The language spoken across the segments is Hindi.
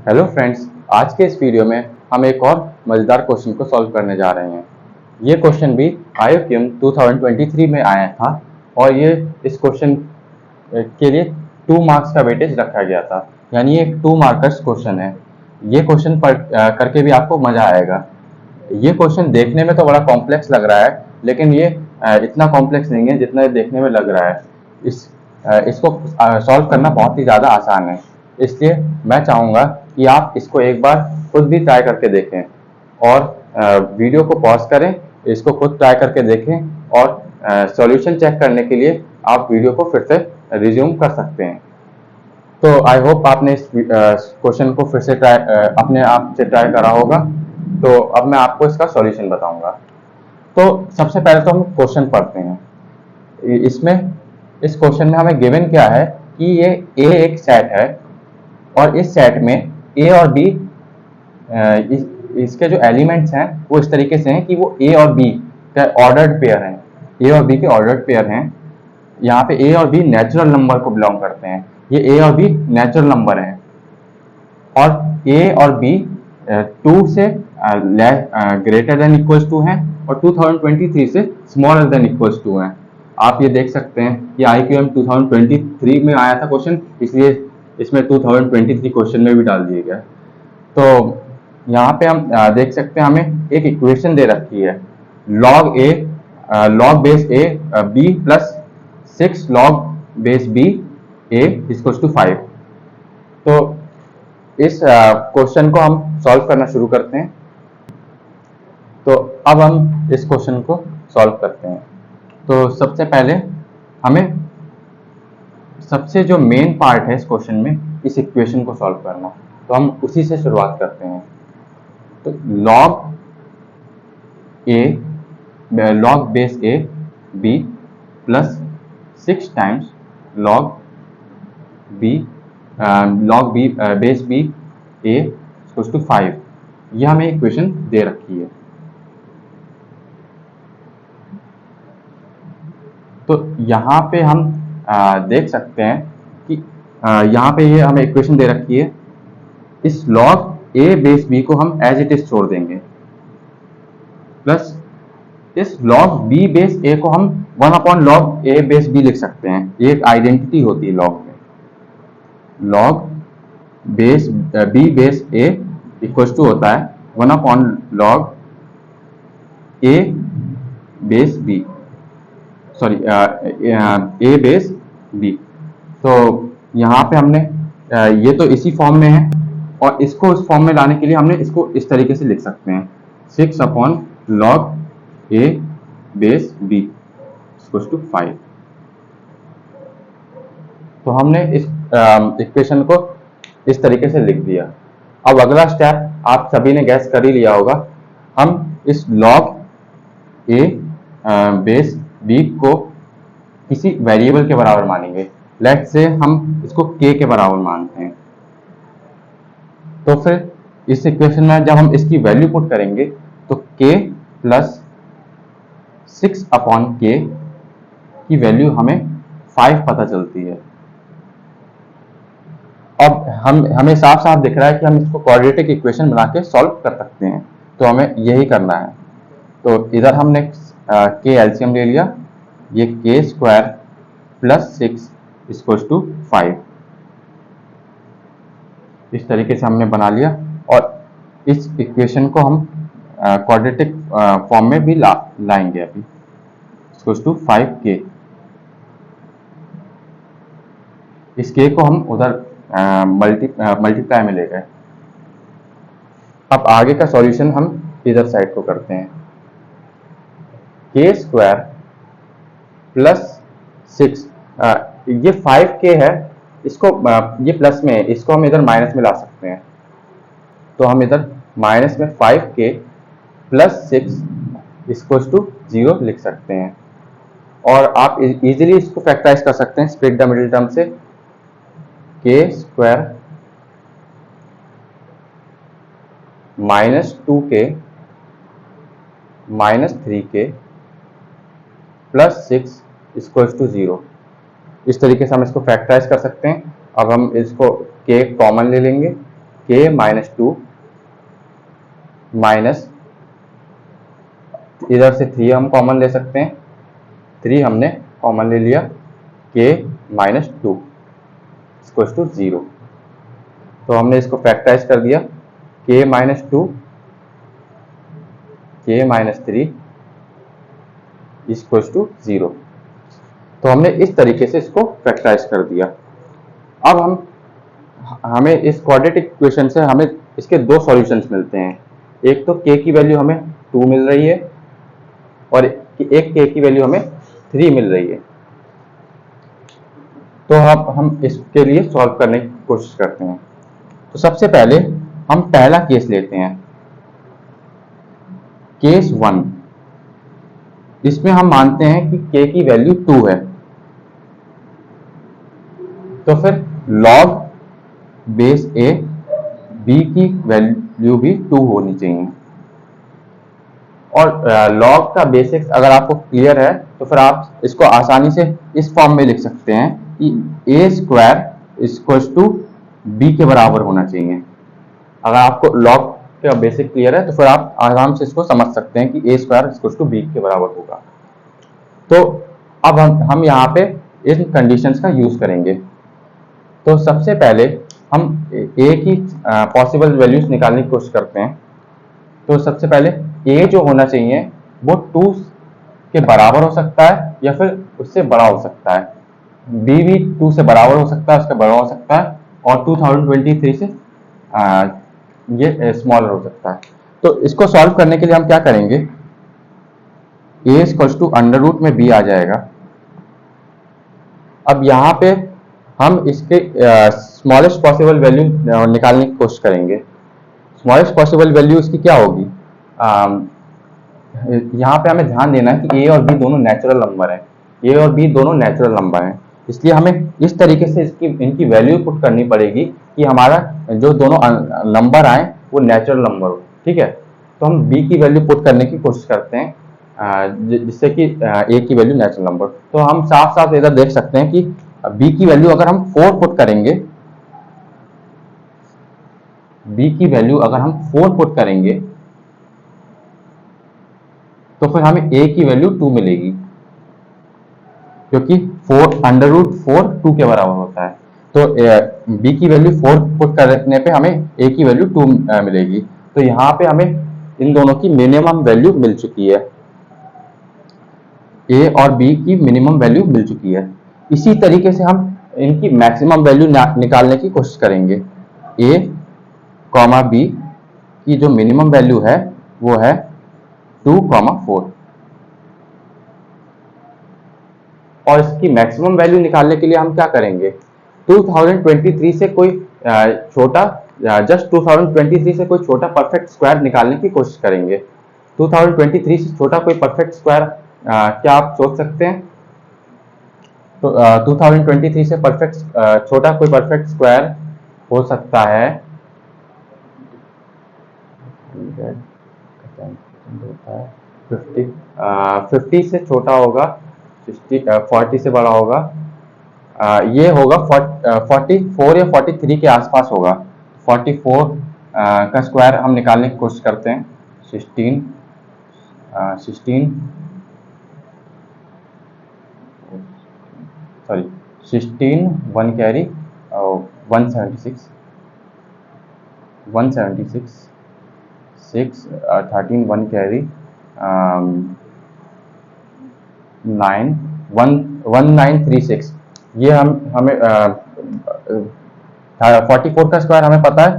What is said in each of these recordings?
हेलो फ्रेंड्स, आज के इस वीडियो में हम एक और मज़ेदार क्वेश्चन को सॉल्व करने जा रहे हैं। ये क्वेश्चन भी IUCAM 2023 में आया था और ये इस क्वेश्चन के लिए 2 मार्क्स का वेटेज रखा गया था, यानी ये 2 मार्कर्स क्वेश्चन है। ये क्वेश्चन करके भी आपको मज़ा आएगा। ये क्वेश्चन देखने में तो बड़ा कॉम्प्लेक्स लग रहा है, लेकिन ये इतना कॉम्प्लेक्स नहीं है जितना ये देखने में लग रहा है। इसको सॉल्व करना बहुत ही ज़्यादा आसान है, इसलिए मैं चाहूँगा कि आप इसको एक बार खुद भी ट्राई करके देखें और वीडियो को पॉज करें, इसको खुद ट्राई करके देखें और सॉल्यूशन चेक करने के लिए आप वीडियो को फिर से रिज्यूम कर सकते हैं। तो आई होप आपने इस क्वेश्चन को फिर से अपने आप से ट्राई करा होगा। तो अब मैं आपको इसका सॉल्यूशन बताऊंगा। तो सबसे पहले तो हम क्वेश्चन पढ़ते हैं। इसमें इस क्वेश्चन में हमें गिवन क्या है कि ये ए एक सेट है और इस सेट में ए और बी इसके जो एलिमेंट्स हैं वो इस तरीके से हैं कि वो ए और बी का ऑर्डर्ड पेयर हैं। ए और बी के ऑर्डर्ड पेयर हैं। यहाँ पे ए और बी नेचुरल नंबर को बिलोंग करते हैं। ये ए और बी नेचुरल नंबर हैं और ए और बी 2 से ग्रेटर देन इक्वल्स टू हैं और 2023 से स्मॉलर देन इक्वल्स टू हैं। आप ये देख सकते हैं कि IQM 2023 में आया था क्वेश्चन, इसलिए इसमें 2023 क्वेश्चन में भी डाल दिया गया। तो यहाँ पे हम देख सकते हैं हमें एक इक्वेशन दे रखी है, log base A B plus 6 log base B A equals to 5। तो इस क्वेश्चन को हम सॉल्व करना शुरू करते हैं। तो अब हम इस क्वेश्चन को सॉल्व करते हैं। तो सबसे पहले हमें सबसे जो मेन पार्ट है इस क्वेश्चन में, इस इक्वेशन को सॉल्व करना, तो हम उसी से शुरुआत करते हैं। तो log base A B plus 6 times log बी base B A equals to 5। यह हमें इक्वेशन दे रखी है। तो यहाँ पे हम देख सकते हैं कि यहाँ पे ये हमें इक्वेशन दे रखी है। इस log a बेस b को हम एज इट इज छोड़ देंगे, प्लस इस log b बेस a को हम 1/log a बेस b लिख सकते हैं। ये एक आइडेंटिटी होती है log में। log base b base a equals to होता है 1/log a base b, sorry a base b। तो यहाँ पे हमने ये तो इसी फॉर्म में है और इसको उस फॉर्म में लाने के लिए हमने इसको इस तरीके से लिख सकते हैं, 6/log a base b equals to 5। तो हमने इस इक्वेशन को इस तरीके से लिख दिया। अब अगला स्टेप आप सभी ने गैस कर ही लिया होगा। हम इस log a बेस b को किसी वेरिएबल के बराबर मानेंगे। लेट्स से हम इसको k के बराबर मानते हैं। तो फिर इस इक्वेशन में जब हम इसकी वैल्यू पुट करेंगे तो k प्लस 6/k की वैल्यू हमें 5 पता चलती है। अब हमें साफ साफ दिख रहा है कि हम इसको क्वाड्रेटिक इक्वेशन बना के सॉल्व कर सकते हैं, तो हमें यही करना है। तो इधर हमने k एलसीएम ले लिया, ये k square plus 6 equals to 5। इस तरीके से हमने बना लिया और इस इक्वेशन को हम क्वाड्रेटिक फॉर्म में भी लाएंगे अभी, इक्वल्स टू 5k। इस k को हम उधर मल्टीप्लाई में ले गए। अब आगे का सॉल्यूशन हम इधर साइड को करते हैं। k स्क्वायर प्लस 6, ये 5k है, इसको ये प्लस में है, इसको हम इधर माइनस में ला सकते हैं। तो हम इधर माइनस में 5k प्लस 6 इक्वल्स टू 0 लिख सकते हैं और आप इजीली इसको फैक्टराइज कर सकते हैं स्प्लिट द मिडिल टर्म से। k square minus 2k minus 3k plus 6 equals to 0। इस तरीके से हम इसको फैक्टराइज कर सकते हैं। अब हम इसको k कॉमन ले लेंगे k माइनस 2 माइनस, इधर से 3 हम कॉमन ले सकते हैं, 3 हमने कॉमन ले लिया, k माइनस 2 इक्वल्स टू 0। तो हमने इसको फैक्टराइज कर दिया, k minus 2 k minus 3 equals to 0। तो हमने इस तरीके से इसको फैक्टराइज कर दिया। अब हमें इस क्वाड्रेटिक इक्वेशन से हमें इसके दो सॉल्यूशंस मिलते हैं। एक तो k की वैल्यू हमें 2 मिल रही है और एक k की वैल्यू हमें 3 मिल रही है। तो अब हम इसके लिए सॉल्व करने की कोशिश करते हैं। तो सबसे पहले हम पहला केस लेते हैं, केस 1। इसमें हम मानते हैं कि k की वैल्यू 2 है, तो फिर log बेस a b की वैल्यू भी 2 होनी चाहिए। और log का बेसिक्स अगर आपको क्लियर है तो फिर आप इसको आसानी से इस फॉर्म में लिख सकते हैं कि a square equals to b के बराबर होना चाहिए। अगर आपको log का बेसिक क्लियर है तो फिर आप आराम से इसको समझ सकते हैं कि a square equals to b के बराबर होगा। तो अब हम यहाँ पे इन कंडीशंस का यूज करेंगे। तो सबसे पहले हम a की पॉसिबल वैल्यूज निकालने की कोशिश करते हैं। तो सबसे पहले a जो होना चाहिए वो 2 के बराबर हो सकता है या फिर उससे बड़ा हो सकता है, b भी 2 से बराबर हो सकता है, उसके बड़ा हो सकता है, और 2023 से ये स्मॉलर हो सकता है। तो इसको सॉल्व करने के लिए हम क्या करेंगे, a equals to under root में b आ जाएगा। अब यहाँ पे हम इसके स्मॉलेस्ट पॉसिबल वैल्यू निकालने की कोशिश करेंगे। स्मॉलेस्ट पॉसिबल वैल्यू इसकी क्या होगी, यहाँ पे हमें ध्यान देना है कि a और b दोनों नेचुरल नंबर हैं, a और b दोनों नेचुरल नंबर हैं, इसलिए हमें इस तरीके से इनकी वैल्यू पुट करनी पड़ेगी कि हमारा जो दोनों नंबर आए वो नेचुरल नंबर हो। ठीक है, तो हम b की वैल्यू पुट करने की कोशिश करते हैं जिससे कि a की वैल्यू नेचुरल नंबर। तो हम साफ साफ इधर देख सकते हैं कि b की वैल्यू अगर हम 4 पुट करेंगे, b की वैल्यू अगर हम 4 पुट करेंगे तो फिर हमें a की वैल्यू 2 मिलेगी, क्योंकि 4 अंडर रूट 4 2 के बराबर होता है। तो b की वैल्यू 4 पुट करने पे हमें a की वैल्यू 2 मिलेगी। तो यहाँ पे हमें इन दोनों की मिनिमम वैल्यू मिल चुकी है, a और b की मिनिमम वैल्यू मिल चुकी है। इसी तरीके से हम इनकी मैक्सिमम वैल्यू निकालने की कोशिश करेंगे। a कॉमा b की जो मिनिमम वैल्यू है वो है 2,4, और इसकी मैक्सिमम वैल्यू निकालने के लिए हम क्या करेंगे, 2023 से कोई छोटा जस्ट 2023 से कोई छोटा परफेक्ट स्क्वायर निकालने की कोशिश करेंगे। 2023 से छोटा कोई परफेक्ट स्क्वायर क्या आप सोच सकते हैं? तो 2023 से परफेक्ट छोटा कोई परफेक्ट स्क्वायर हो सकता है 50 से छोटा होगा, 40 से बड़ा होगा, ये होगा 44 या 43 के आसपास होगा। 44 का स्क्वायर हम निकालने की कोशिश करते हैं, 16 1 कैरी 176 6 13 1 कैरी 1936। ये हमें 44 का स्क्वायर हमें पता है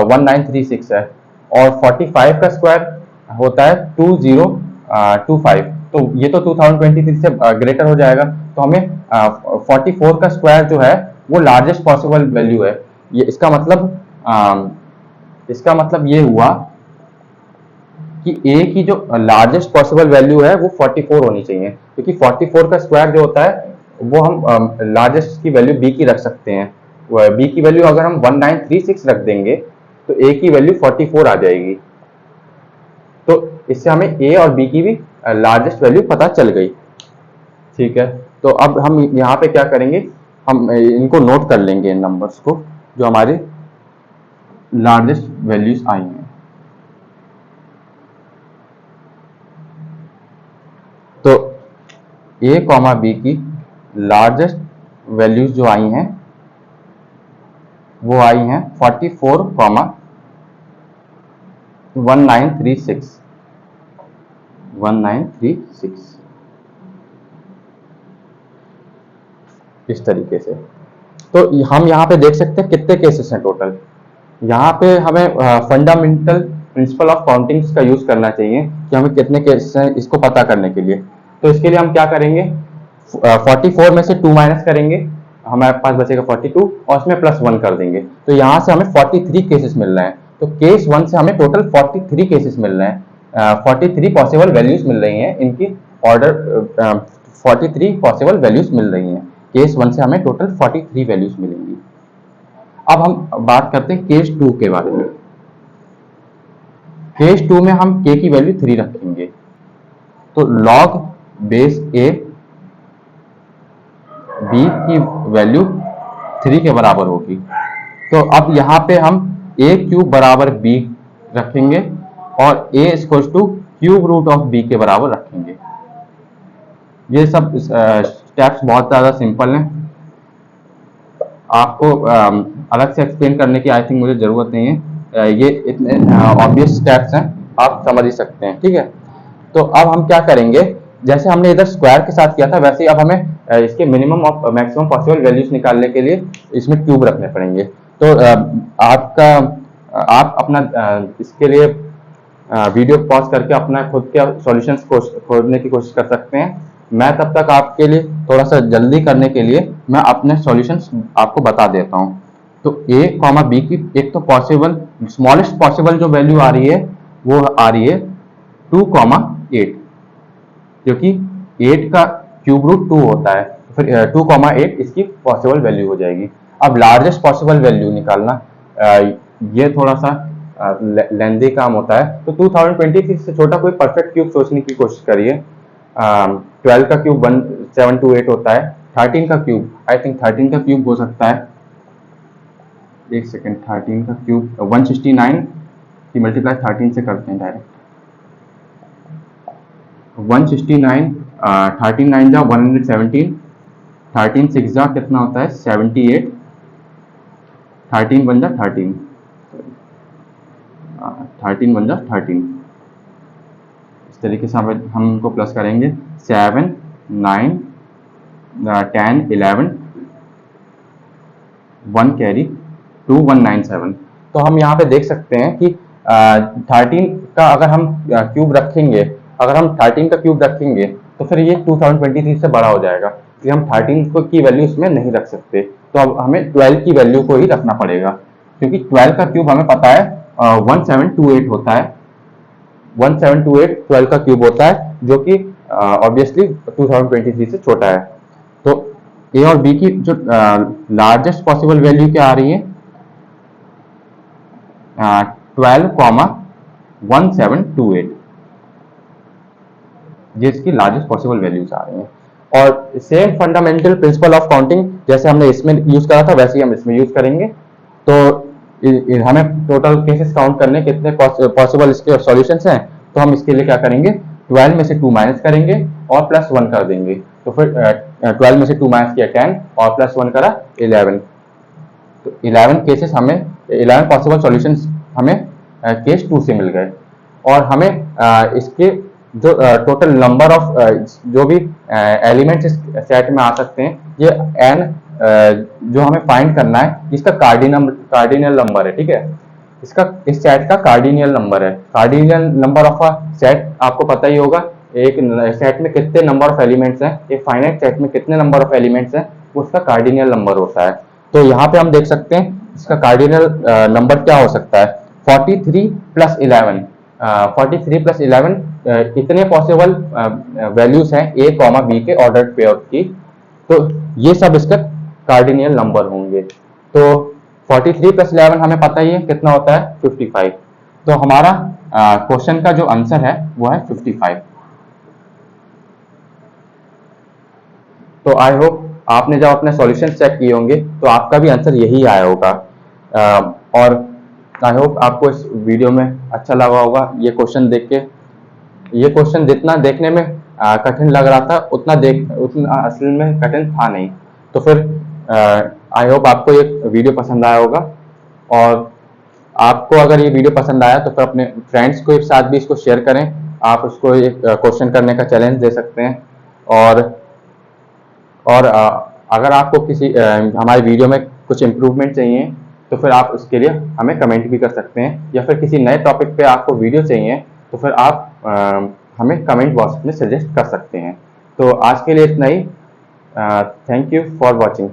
1936 है, और 45 का स्क्वायर होता है 2025। तो ये तो 2023 से ग्रेटर हो जाएगा। तो हमें 44 का स्क्वायर जो है वो लार्जेस्ट पॉसिबल वैल्यू है। ये इसका मतलब ये हुआ कि a की जो लार्जेस्ट पॉसिबल वैल्यू है वो 44 होनी चाहिए, क्योंकि 44 का स्क्वायर जो होता है वो हम लार्जेस्ट की वैल्यू b की रख सकते हैं। b की वैल्यू अगर हम 1936 रख देंगे तो a की वैल्यू 44 आ जाएगी। तो इससे हमें a और b की भी लार्जेस्ट वैल्यू पता चल गई। ठीक है, तो अब हम यहाँ पे क्या करेंगे, हम इनको नोट कर लेंगे इन नंबर्स को जो हमारे लार्जेस्ट वैल्यूज आई हैं। तो ए कॉमा बी की लार्जेस्ट वैल्यूज जो आई हैं वो आई हैं 44 कॉमा 1936 इस तरीके से। तो हम यहाँ पे देख सकते हैं कितने केसेस हैं टोटल। यहाँ पे हमें फंडामेंटल प्रिंसिपल ऑफ काउंटिंग्स का यूज करना चाहिए कि हमें कितने केसेस हैं इसको पता करने के लिए। तो इसके लिए हम क्या करेंगे, 44 में से 2 माइनस करेंगे, हमारे पास बचेगा 42 और उसमें +1 कर देंगे। तो यहाँ से हमें 43 केसेस मिल रहे हैं। तो केस 1 से हमें टोटल 43 केसेस मिल रहे हैं, 43 पॉसिबल वैल्यूज मिल रही हैं, इनकी ऑर्डर 43 पॉसिबल वैल्यूज मिल रही हैं। केस 1 से हमें टोटल 43 वैल्यूज मिलेंगी। अब हम बात करते हैं केस 2 के बारे में। केस 2 में हम k की वैल्यू 3 रखेंगे, तो log बेस a b की वैल्यू 3 के बराबर होगी। तो अब यहाँ पे हम a क्यूब बराबर b रखेंगे और a equals to cube root of b के बराबर रखेंगे। ये सब स्टेप्स बहुत ज़्यादा सिंपल हैं, आपको अलग से एक्सप्लेन करने की आई थिंक मुझे ज़रूरत नहीं है, ये इतने ऑब्वियस स्टेप्स हैं, आप समझ ही सकते हैं। ठीक है, तो अब हम क्या करेंगे, जैसे हमने इधर स्क्वायर के साथ किया था वैसे ही अब हमें इसके मिनिमम और मैक्सिमम पॉसिबल वैल्यूज निकालने के लिए इसमें क्यूब रखने पड़ेंगे। तो आप अपना इसके लिए वीडियो पॉज करके अपना खुद के सॉल्यूशंस खोजने की कोशिश कर सकते हैं। मैं तब तक आपके लिए थोड़ा सा जल्दी करने के लिए मैं अपने सॉल्यूशंस आपको बता देता हूँ। तो a कॉमा बी की एक तो पॉसिबल स्मॉलेस्ट पॉसिबल जो वैल्यू आ रही है वो आ रही है 2,8, क्योंकि 8 का क्यूब रूट 2 होता है, फिर 2,8 इसकी पॉसिबल वैल्यू हो जाएगी। अब लार्जेस्ट पॉसिबल वैल्यू निकालना ये थोड़ा सा लेंदी काम होता है। तो 2023 से छोटा कोई परफेक्ट क्यूब सोचने की कोशिश करिए। 12 का क्यूब 1728 होता है, 13 का क्यूब आई थिंक 13 का क्यूब हो सकता है, एक सेकेंड, 13 का क्यूब 169 की मल्टीप्लाई 13 से करते हैं डायरेक्ट, 169 13 9 जा 117, 13 6 जा कितना होता है 78, 13 1 जा 13, 13 1 जा 13। इस तरीके से हम इनको प्लस करेंगे, 7 9 10 11 1 कैरी 2197। तो हम यहाँ पे देख सकते हैं कि 13 का अगर हम क्यूब रखेंगे, अगर हम 13 का क्यूब रखेंगे तो फिर ये 2023 से बड़ा हो जाएगा, इसलिए हम 13 को की वैल्यू इसमें नहीं रख सकते। तो अब हमें 12 की वैल्यू को ही रखना पड़ेगा, क्योंकि 12 का क्यूब हमें पता है 1728 होता है, 1728 12 का क्यूब होता है, जो कि ऑब्वियसली 2023 से छोटा है। तो ए और बी की जो लार्जेस्ट पॉसिबल वैल्यू क्या आ रही है 12,1728, ये इसकी लार्जेस्ट पॉसिबल वैल्यूज आ रही हैं। और same fundamental principle of counting जैसे हमने इसमें यूज करा था वैसे ही हम इसमें यूज करेंगे। तो हमें टोटल केसेस काउंट करने कितने पॉसिबल इसके सॉल्यूशंस हैं, तो हम इसके लिए क्या करेंगे, 12 में से 2 माइनस करेंगे और +1 कर देंगे। तो फिर 12 में से 2 माइनस किया 10 और +1 करा 11। तो 11 केसेस हमें 11 पॉसिबल सॉल्यूशंस हमें केस 2 से मिल गए। और हमें इसके जो टोटल नंबर ऑफ जो भी एलिमेंट्स इस सेट में आ सकते हैं, ये n जो हमें फाइंड करना है, इसका कार्डिनल नंबर है। ठीक है, इसका इस सेट का कार्डिनल नंबर है। Cardinal number of a set आपको पता ही होगा, एक सेट में कितने नंबर ऑफ एलिमेंट्स हैं, एक फाइनाइट सेट में कितने नंबर ऑफ एलिमेंट्स हैं, उसका कार्डिनल नंबर होता है। तो यहाँ पे हम देख सकते हैं इसका कार्डिनल नंबर क्या हो सकता है, 43 + 11, 43 + 11 इतने पॉसिबल वैल्यूज हैं a, b के ऑर्डर्ड पेयर की। तो ये सब इसका कार्डिनल नंबर होंगे। तो 43 + 11 हमें पता ही है कितना होता है 55। तो हमारा क्वेश्चन का जो आंसर है वो है 55। तो आई होप आपने जब अपने सॉल्यूशन चेक किए होंगे तो आपका भी आंसर यही आया होगा। और आई होप आपको इस वीडियो में अच्छा लगा होगा। ये क्वेश्चन देख के, ये क्वेश्चन जितना देखने में कठिन लग रहा था उतना असल में कठिन था नहीं। तो फिर आई होप आपको ये वीडियो पसंद आया होगा, और आपको अगर ये वीडियो पसंद आया तो फिर अपने फ्रेंड्स के साथ भी इसको शेयर करें। आप उसको एक क्वेश्चन करने का चैलेंज दे सकते हैं। और अगर आपको किसी हमारे वीडियो में कुछ इम्प्रूवमेंट चाहिए तो फिर आप उसके लिए हमें कमेंट भी कर सकते हैं, या फिर किसी नए टॉपिक पे आपको वीडियो चाहिए तो फिर आप हमें कमेंट बॉक्स में सजेस्ट कर सकते हैं। तो आज के लिए इतना ही। Thank you for watching.